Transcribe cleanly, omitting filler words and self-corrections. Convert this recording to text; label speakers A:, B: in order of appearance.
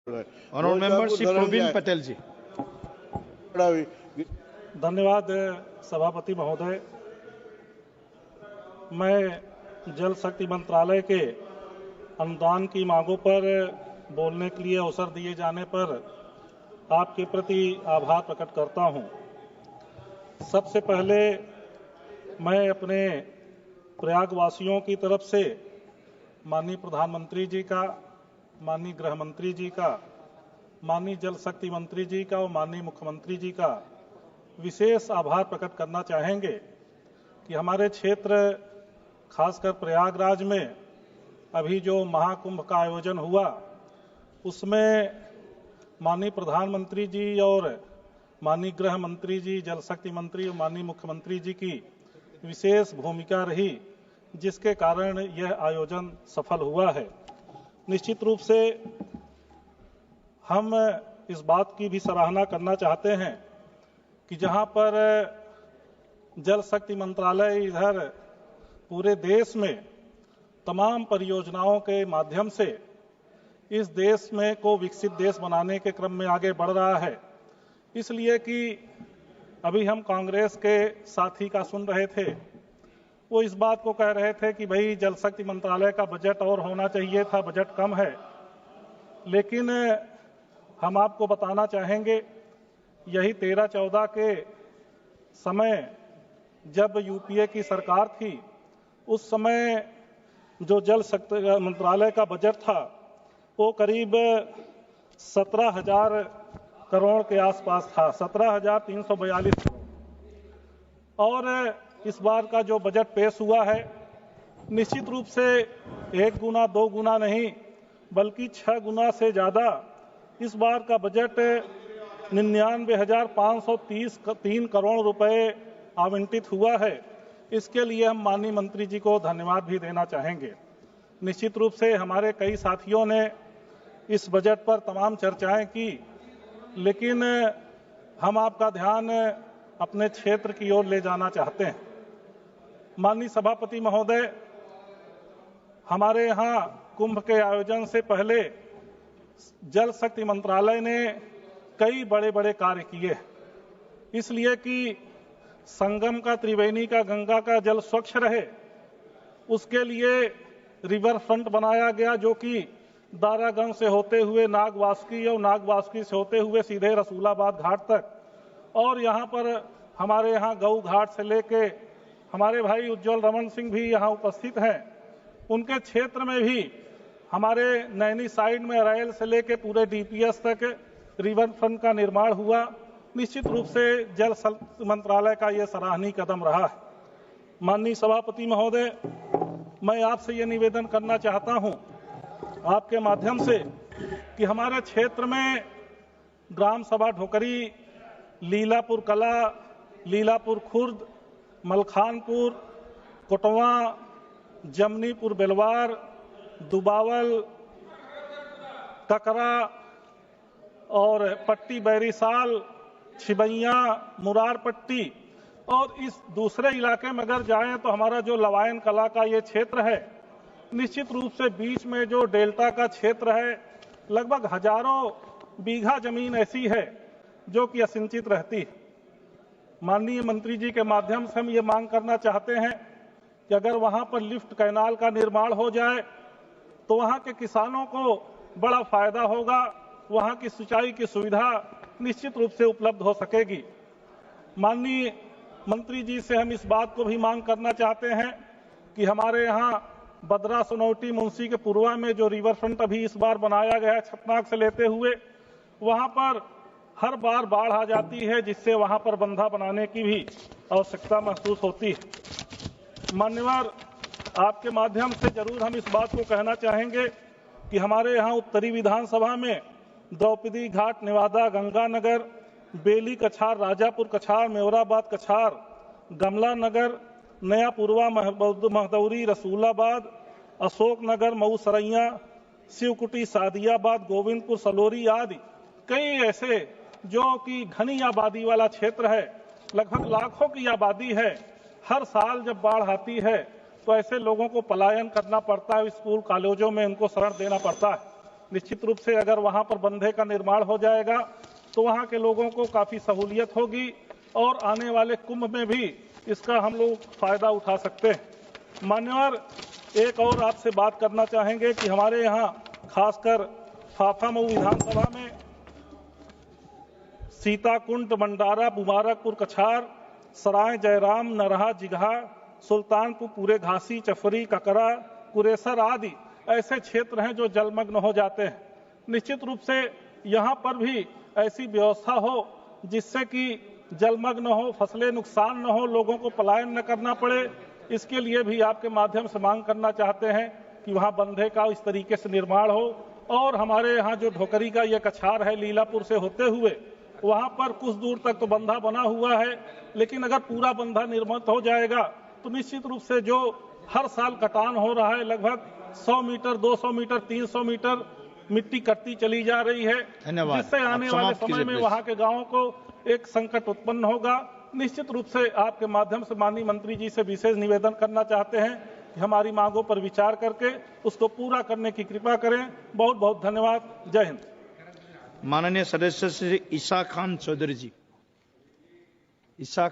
A: Honourable member Shri Praveen Patel जी।
B: धन्यवाद सभापति महोदय। मैं जल शक्ति मंत्रालय के अनुदान की मांगों पर बोलने के लिए अवसर दिए जाने पर आपके प्रति आभार प्रकट करता हूं। सबसे पहले मैं अपने प्रयागवासियों की तरफ से माननीय प्रधानमंत्री जी का, माननीय गृह मंत्री जी का, माननीय जल शक्ति मंत्री जी का और माननीय मुख्यमंत्री जी का विशेष आभार प्रकट करना चाहेंगे कि हमारे क्षेत्र खासकर प्रयागराज में अभी जो महाकुंभ का आयोजन हुआ उसमें माननीय प्रधानमंत्री जी और माननीय गृह मंत्री जी, जल शक्ति मंत्री और माननीय मुख्यमंत्री जी की विशेष भूमिका रही, जिसके कारण यह आयोजन सफल हुआ है। निश्चित रूप से हम इस बात की भी सराहना करना चाहते हैं कि जहां पर जल शक्ति मंत्रालय इधर पूरे देश में तमाम परियोजनाओं के माध्यम से इस देश में को विकसित देश बनाने के क्रम में आगे बढ़ रहा है। इसलिए कि अभी हम कांग्रेस के साथी का सुन रहे थे, वो इस बात को कह रहे थे कि भाई जल शक्ति मंत्रालय का बजट और होना चाहिए था, बजट कम है। लेकिन हम आपको बताना चाहेंगे, यही 13-14 के समय जब यूपीए की सरकार थी, उस समय जो जल शक्ति मंत्रालय का बजट था वो करीब 17,000 करोड़ के आसपास था, 17,342 करोड़। और इस बार का जो बजट पेश हुआ है, निश्चित रूप से 1 गुना 2 गुना नहीं बल्कि 6 गुना से ज्यादा इस बार का बजट 99,533 करोड़ रुपए आवंटित हुआ है। इसके लिए हम माननीय मंत्री जी को धन्यवाद भी देना चाहेंगे। निश्चित रूप से हमारे कई साथियों ने इस बजट पर तमाम चर्चाएं की, लेकिन हम आपका ध्यान अपने क्षेत्र की ओर ले जाना चाहते हैं। माननीय सभापति महोदय, हमारे यहाँ कुंभ के आयोजन से पहले जल शक्ति मंत्रालय ने कई बड़े बड़े कार्य किए, इसलिए कि संगम का, त्रिवेणी का, गंगा का जल स्वच्छ रहे, उसके लिए रिवर फ्रंट बनाया गया जो कि दारागंज से होते हुए नागवासुकी और नागवासुकी से होते हुए सीधे रसूलाबाद घाट तक, और यहाँ पर हमारे यहाँ गऊ घाट से लेके हमारे भाई उज्जवल रमन सिंह भी यहाँ उपस्थित हैं, उनके क्षेत्र में भी हमारे नैनी साइड में अरैल से लेके पूरे डीपीएस तक रिवर फ्रंट का निर्माण हुआ। निश्चित रूप से जल शक्ति मंत्रालय का यह सराहनीय कदम रहा है। माननीय सभापति महोदय, मैं आपसे ये निवेदन करना चाहता हूं आपके माध्यम से कि हमारे क्षेत्र में ग्राम सभा ढोकरी, लीलापुर कला, लीलापुर खुर्द, मलखानपुर, कोटवा, जमनीपुर बेलवार, दुबावल, टकरा और पट्टी बैरीसाल, छिबैया, मुरारपट्टी, और इस दूसरे इलाके में अगर जाएं तो हमारा जो लवायन कला का ये क्षेत्र है, निश्चित रूप से बीच में जो डेल्टा का क्षेत्र है, लगभग हजारों बीघा जमीन ऐसी है जो कि असिंचित रहती है। माननीय मंत्री जी के माध्यम से हम ये मांग करना चाहते हैं कि अगर वहां पर लिफ्ट कैनाल का निर्माण हो जाए तो वहां के किसानों को बड़ा फायदा होगा, वहां की सिंचाई की सुविधा निश्चित रूप से उपलब्ध हो सकेगी। माननीय मंत्री जी से हम इस बात को भी मांग करना चाहते हैं कि हमारे यहाँ बदरा, सोनौटी, मुंशी के पूर्वा में जो रिवर फ्रंट अभी इस बार बनाया गया है छतनाक से लेते हुए, वहां पर हर बार बाढ़ आ जाती है, जिससे वहां पर बंधा बनाने की भी आवश्यकता महसूस होती है। मान्यवर, आपके माध्यम से जरूर हम इस बात को कहना चाहेंगे कि हमारे यहाँ उत्तरी विधानसभा में द्रौपदी घाट, नेवादा, गंगानगर, बेली कछार, राजापुर कछार, मेवराबाद कछार, गमला नगर, नया पूर्वा, महदौरी, रसूलाबाद, अशोक नगर, मऊ सरैया, शिवकुटी, सादियाबाद, गोविंदपुर, सलोरी आदि कई ऐसे जो कि घनी आबादी वाला क्षेत्र है, लगभग लाखों की आबादी है। हर साल जब बाढ़ आती है तो ऐसे लोगों को पलायन करना पड़ता है, स्कूल कॉलेजों में उनको शरण देना पड़ता है। निश्चित रूप से अगर वहां पर बंधे का निर्माण हो जाएगा तो वहां के लोगों को काफी सहूलियत होगी और आने वाले कुंभ में भी इसका हम लोग फायदा उठा सकते हैं। मान्यवर, एक और आपसे बात करना चाहेंगे कि हमारे यहाँ खासकर फाफामऊ विधानसभा में सीताकुंड, मंडारा, मुबारकपुर, कछार, सराय जयराम, नरहा, जिघा, सुल्तानपुर, पूरे घासी, चफरी, ककरा, कुरेसर आदि ऐसे क्षेत्र हैं जो जलमग्न हो जाते हैं। निश्चित रूप से यहाँ पर भी ऐसी व्यवस्था हो जिससे कि जलमग्न हो, फसलें नुकसान न हो, लोगों को पलायन न करना पड़े, इसके लिए भी आपके माध्यम से मांग करना चाहते हैं कि वहाँ बंधे का इस तरीके से निर्माण हो। और हमारे यहाँ जो ढोकरी का ये कछार है, लीलापुर से होते हुए वहाँ पर कुछ दूर तक तो बंधा बना हुआ है, लेकिन अगर पूरा बंधा निर्मित हो जाएगा तो निश्चित रूप से जो हर साल कटान हो रहा है, लगभग 100 मीटर, 200 मीटर, 300 मीटर मिट्टी कटती चली जा रही है, जिससे आने वाले समय में वहाँ के गांवों को एक संकट उत्पन्न होगा। निश्चित रूप से आपके माध्यम से माननीय मंत्री जी से विशेष निवेदन करना चाहते हैं कि हमारी मांगों पर विचार करके उसको पूरा करने की कृपा करें। बहुत बहुत धन्यवाद। जय हिंद।
A: माननीय सदस्य श्री ईसा खान चौधरी जी। ईसा